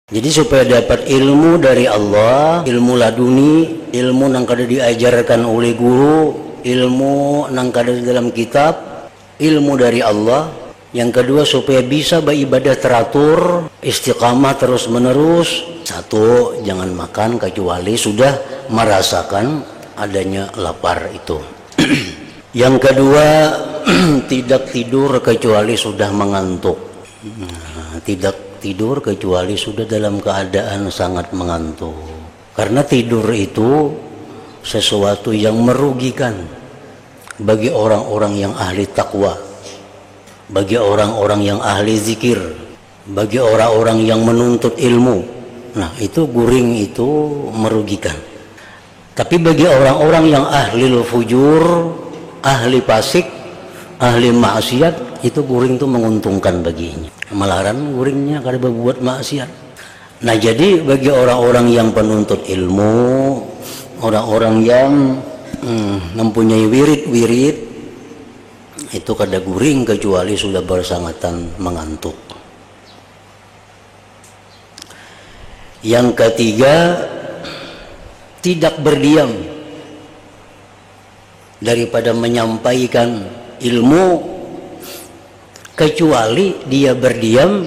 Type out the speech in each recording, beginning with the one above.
Jadi supaya dapat ilmu dari Allah, ilmu laduni, ilmu yang kada diajarkan oleh guru, ilmu yang kada dalam kitab, ilmu dari Allah. Yang kedua supaya bisa beribadah teratur, istiqamah terus menerus. Satu, jangan makan kecuali sudah merasakan adanya lapar itu. Yang kedua, tidak tidur kecuali sudah mengantuk. Tidak tidur kecuali sudah dalam keadaan sangat mengantuk. Karena tidur itu sesuatu yang merugikan bagi orang-orang yang ahli takwa, bagi orang-orang yang ahli zikir, bagi orang-orang yang menuntut ilmu. Nah, itu guring itu merugikan. Tapi bagi orang-orang yang ahli fujur, ahli fasik, ahli maksiat, itu guring itu menguntungkan baginya. Malaran guringnya kada berbuat maksiat. Nah, jadi bagi orang-orang yang penuntut ilmu, orang-orang yang mempunyai wirid-wirid, itu kada guring kecuali sudah bersangatan mengantuk. Yang ketiga, tidak berdiam daripada menyampaikan ilmu, kecuali dia berdiam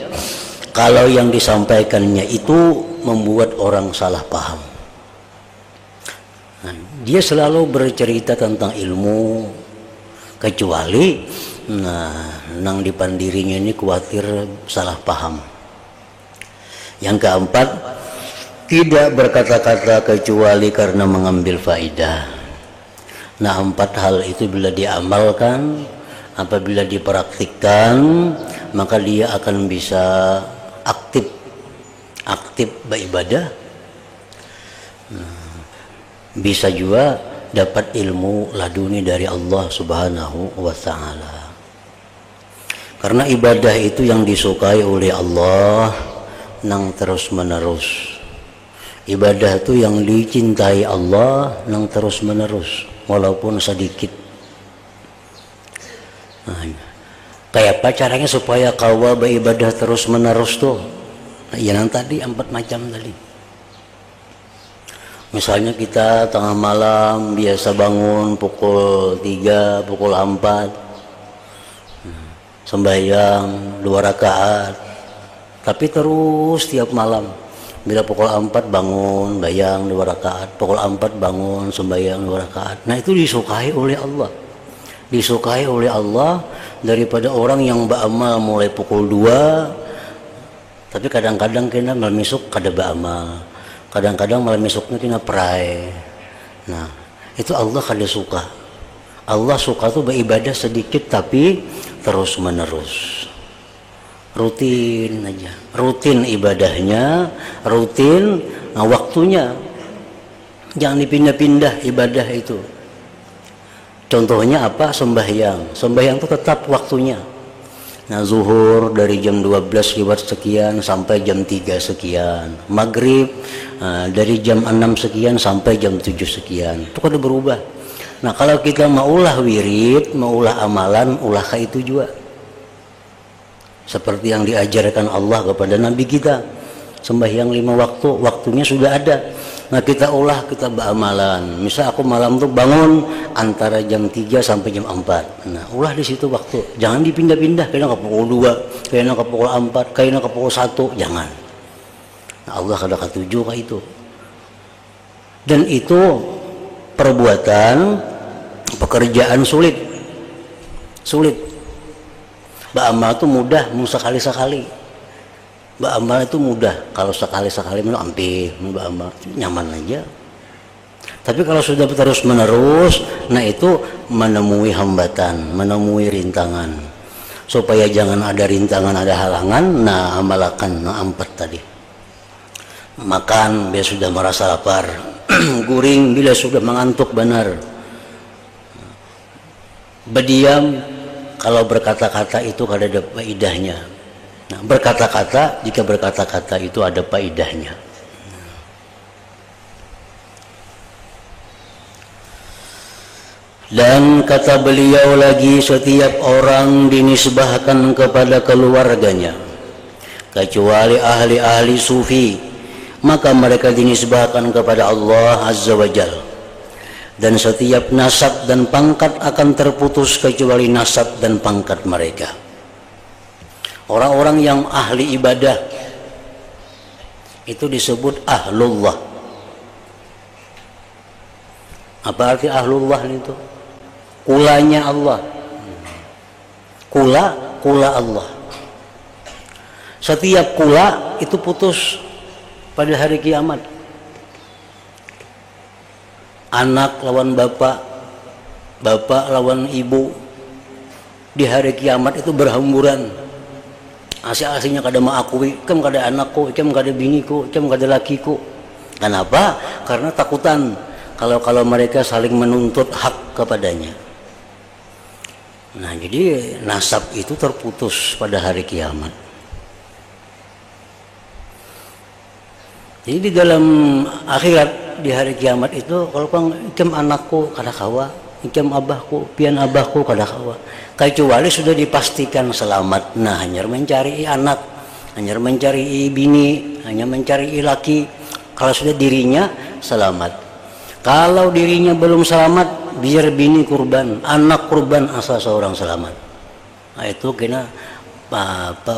kalau yang disampaikannya itu membuat orang salah paham. Nah, dia selalu bercerita tentang ilmu, kecuali nang depan dirinya ini khawatir salah paham. Yang keempat, tidak berkata-kata kecuali karena mengambil faidah. Nah, 4 hal itu bila diamalkan, apabila dipraktikkan, maka dia akan bisa aktif beribadah. Bisa juga dapat ilmu laduni dari Allah Subhanahu wa ta'ala. Karena ibadah itu yang disukai oleh Allah nang terus menerus. Ibadah itu yang dicintai Allah nang terus menerus walaupun sedikit. Nah, kayak apa caranya supaya kau beribadah terus menerus tuh? Nah, yang tadi 4 macam tadi. Misalnya kita tengah malam biasa bangun pukul 3, pukul 4, sembahyang 2 rakaat, tapi terus tiap malam bila pukul 4 bangun sembahyang 2 rakaat, pukul 4 bangun sembahyang 2 rakaat. Nah, itu disukai oleh Allah. Disukai oleh Allah daripada orang yang beramal mulai pukul 2, tapi kadang-kadang kena malam esok kada beramal, kadang-kadang malam esoknya kena perai. Nah, itu Allah kada suka. Allah suka tuh beribadah sedikit tapi terus menerus, rutin aja, rutin ibadahnya, rutin waktunya, jangan dipindah-pindah ibadah itu. Contohnya apa? Sembahyang itu tetap waktunya. Nah, zuhur dari jam 12 lewat sekian sampai jam 3 sekian, maghrib dari jam 6 sekian sampai jam 7 sekian, itu kada berubah. Nah, kalau kita maulah wirid, maulah amalan, ulah kayak itu juga seperti yang diajarkan Allah kepada Nabi kita. Sembahyang 5 waktu, waktunya sudah ada. Nah, kita ulah, kita beramalan. Misal aku malam tuh bangun antara jam 3 sampai jam 4. Nah, ulah di situ waktu. Jangan dipindah-pindah, kayaknya ke pukul 2, kayaknya ke pukul 4, kayaknya ke pukul 1, jangan. Nah, Allah kada ketuju kayak itu. Dan itu perbuatan, pekerjaan sulit. Sulit. Beramal itu mudah, mau sekali-sekali. Beramal itu mudah, kalau sekali-sekali hampir beramal nyaman aja. Tapi kalau sudah terus menerus, nah itu menemui hambatan, menemui rintangan. Supaya jangan ada rintangan, ada halangan, nah amalkan 4 tadi. Makan bila sudah merasa lapar, guring bila sudah mengantuk benar. Berdiam kalau berkata-kata itu kada ada faedahnya. Nah, berkata-kata, jika berkata-kata itu ada faedahnya. Dan kata beliau lagi, setiap orang dinisbahkan kepada keluarganya, kecuali ahli-ahli sufi, maka mereka dinisbahkan kepada Allah Azza wa Jalla. Dan setiap nasab dan pangkat akan terputus kecuali nasab dan pangkat mereka. Orang-orang yang ahli ibadah itu disebut ahlullah. Apa arti ahlullah itu? Kulanya Allah. Kula Allah. Setiap kula itu putus pada hari kiamat. Anak lawan bapak, bapak lawan ibu, di hari kiamat itu berhamburan. Asli-aslinya kada mengakui, kem kada anakku, kem kada biniku, kem kada lakiku. Kenapa? Karena takutan kalau mereka saling menuntut hak kepadanya. Nah, jadi nasab itu terputus pada hari kiamat. Jadi di dalam akhirat, di hari kiamat itu, kalau kang ikem anakku kada kawa, ikem abahku, pian abahku kada kawa, kecuali sudah dipastikan selamat. Nah, hanya mencari anak, hanya mencari bini, hanya mencari laki. Kalau sudah dirinya selamat. Kalau dirinya belum selamat, biar bini kurban, anak kurban, asal seorang selamat. Nah, itu kena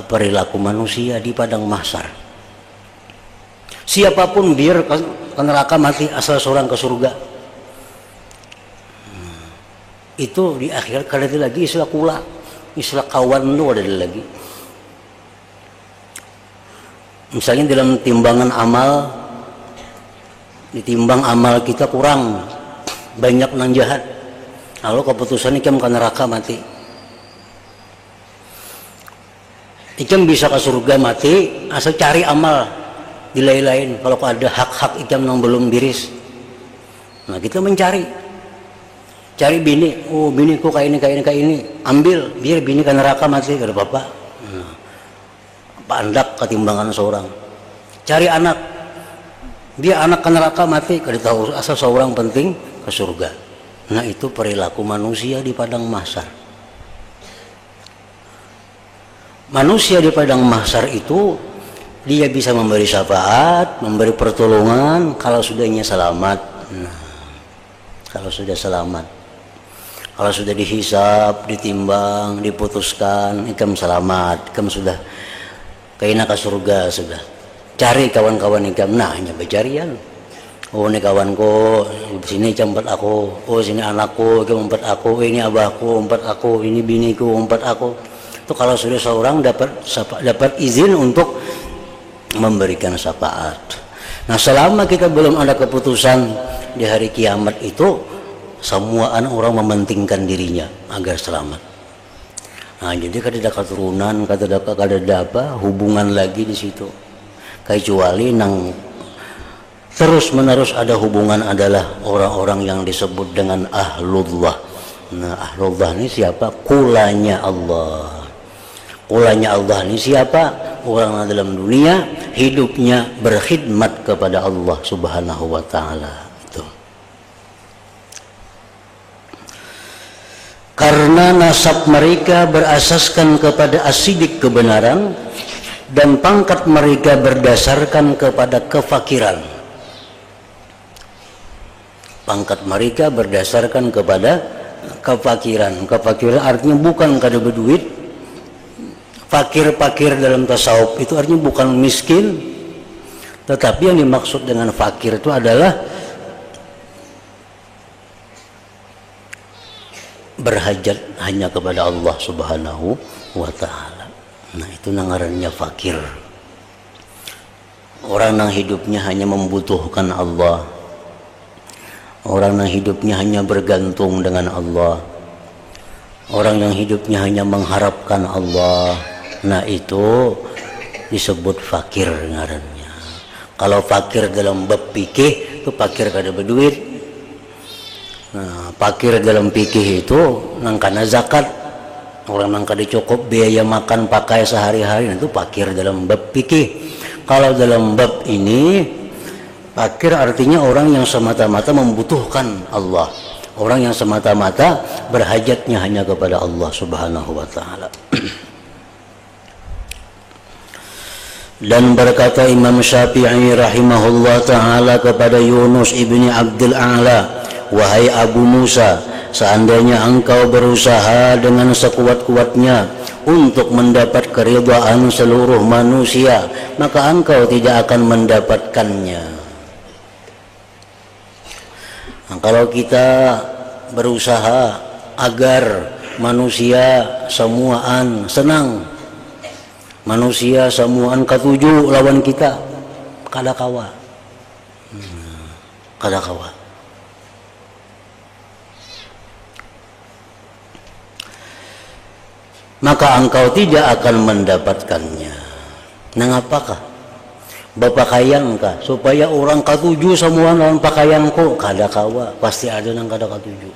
perilaku manusia di padang mahsyar. Siapapun biar ke neraka mati, asal seorang ke surga. Itu di akhirat kada ada lagi istilah kula, istilah kawan itu ada lagi. Misalnya dalam timbangan amal, ditimbang amal kita kurang banyak nang jahat, lalu keputusan ikem ke neraka mati. Ikem bisa ke surga mati asal cari amal di lain-lain. Kalau ada hak-hak ikem yang belum diris, nah kita mencari, cari bini, oh biniku kayak ini, ambil biar bini ke neraka mati, kada apa-apa. Nah, pandak ketimbangan seorang. Cari anak, biar anak ke neraka mati, kada tahu, asal seorang penting ke surga. Nah, itu perilaku manusia di padang mahsyar. Manusia di padang mahsyar itu dia bisa memberi syafaat, memberi pertolongan kalau sudahnya selamat. Nah, kalau sudah selamat, kalau sudah dihisab, ditimbang, diputuskan, ikam selamat, ikam sudah kaina ke surga sudah. Cari kawan-kawan ikam, nah hanya bercarian. Oh ini kawanku, sini tempat aku, oh sini anakku, tempat aku, ini abahku, tempat aku, ini biniku, tempat aku. Itu kalau sudah seorang dapat izin untuk memberikan syafaat. Nah, selama kita belum ada keputusan di hari kiamat itu, semua orang mementingkan dirinya agar selamat. Nah, jadi kada ada keturunan, kada ada apa hubungan lagi di situ. Kecuali nang terus menerus ada hubungan adalah orang-orang yang disebut dengan ahlullah. Nah, ahlullah ini siapa? Kulanya Allah. Kulanya Allah ini siapa? Orang dalam dunia hidupnya berkhidmat kepada Allah Subhanahu wa taala. Itu. Karena nasab mereka berasaskan kepada asidik kebenaran dan pangkat mereka berdasarkan kepada kefakiran. Pangkat mereka berdasarkan kepada kefakiran. Kefakiran artinya bukan kada berduit. Fakir dalam tasawuf itu artinya bukan miskin, tetapi yang dimaksud dengan fakir itu adalah berhajat hanya kepada Allah Subhanahu wa taala. Nah, itu ngarannya fakir. Orang yang hidupnya hanya membutuhkan Allah. Orang yang hidupnya hanya bergantung dengan Allah. Orang yang hidupnya hanya mengharapkan Allah. Nah, itu disebut fakir ngarannya. Kalau fakir dalam bab fikih itu fakir kada berduit. Nah, fakir dalam fikih itu nang kana zakat. Orang nang kada cukup biaya makan pakai sehari-hari, itu fakir dalam bab fikih. Kalau dalam bab ini fakir artinya orang yang semata-mata membutuhkan Allah. Orang yang semata-mata berhajatnya hanya kepada Allah Subhanahu wa taala. Dan berkata Imam Syafi'i rahimahullah ta'ala kepada Yunus ibni Abdul A'la, wahai Abu Musa, seandainya engkau berusaha dengan sekuat-kuatnya untuk mendapat keridhaan seluruh manusia, maka engkau tidak akan mendapatkannya. Nah, kalau kita berusaha agar manusia semuaan senang, manusia semuaan katuju lawan kita, kada kawa, kada kawa. Maka engkau tidak akan mendapatkannya. Nangapakah? Bapakayangkah supaya orang katuju semua lawan pakaianku? Kada kawa, pasti ada nang kada katuju.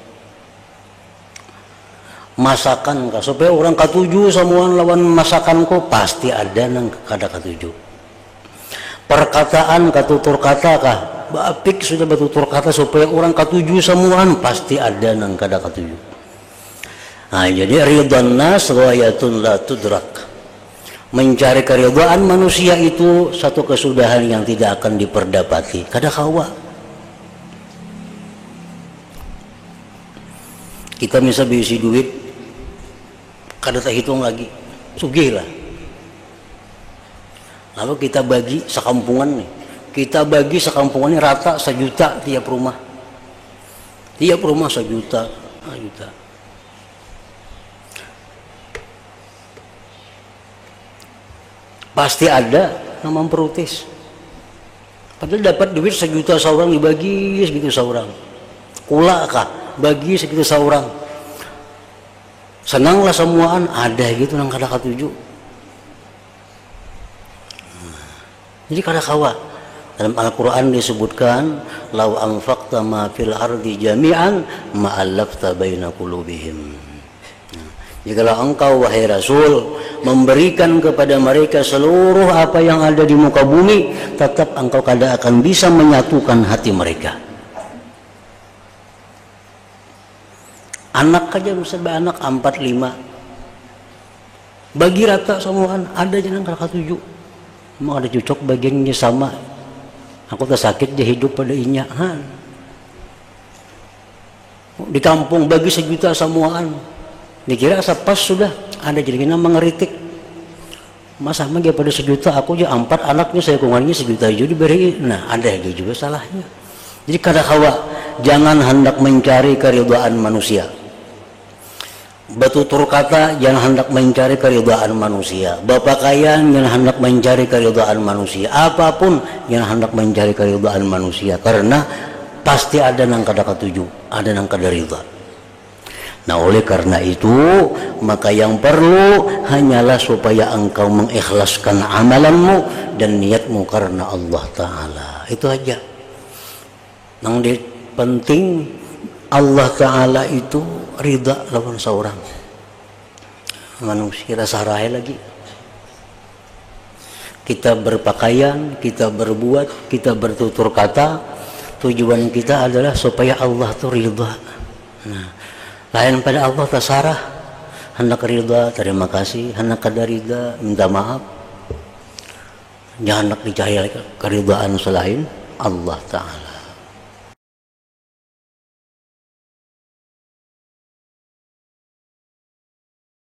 Masakankah supaya orang katuju semua lawan masakanku? Pasti ada nang kada katuju. Perkataan katutur kata kah? Bapik sudah bertutur kata supaya orang katuju semuaan? Pasti ada nang kada katuju. Nah, jadi ridwan nas ghayatun la tudrak. Mencari keridhaan manusia itu satu kesudahan yang tidak akan diperdapati. Kada kawa. Kita bisa bisi duit, kada tak hitung lagi, sugih lah. Lalu kita bagi sekampungan nih, kita bagi sekampungan ini rata 1 juta tiap rumah 1 juta, 1 juta. Pasti ada yang memprotes. Padahal dapat duit 1 juta seorang dibagi segitu seorang. Kula kah bagi segitu seorang. Senanglah semuaan, ada gitu nang kada katuju. Jadi kada kawa. Dalam Al-Qur'an disebutkan, "Lau anfaqta ma fil ardi jami'an ma allafta baina qulubihim." Jikalau engkau wahai Rasul memberikan kepada mereka seluruh apa yang ada di muka bumi, tetap engkau kada akan bisa menyatukan hati mereka. Anak aja misalnya anak 4-5 bagi rata semuaan, ada jangan kada katuju. Emang ada cocok bagiannya sama. Aku tak sakit dia hidup pada inya. Di kampung bagi 1 juta semuaan. Dikira asa pas sudah, ada jadi kena mengeritik. Masa mah dia pada 1 juta, aku aja 4 anaknya saya kungannya 1 juta jadi beri. Nah, ada juga salahnya. Jadi kada kawa, jangan hendak mencari keridhaan manusia. Bertutur kata jangan hendak mencari keridhaan manusia. Bapakayang jangan hendak mencari keridhaan manusia. Apapun jangan hendak mencari keridhaan manusia, karena pasti ada nang kada katuju, ada nang kada ridha. Nah, oleh karena itu maka yang perlu hanyalah supaya engkau mengikhlaskan amalanmu dan niatmu karena Allah Ta'ala. Itu aja. Yang penting Allah Ta'ala itu ridha lawan seorang manusia. Sarai lagi kita berpakaian, kita berbuat, kita bertutur kata, tujuan kita adalah supaya Allah itu ridha. Nah, lain pada Allah tasarah, hendak ridha terima kasih, hendak kada ridha minta maaf. Jangan hendak dicari keridhaan selain Allah Ta'ala.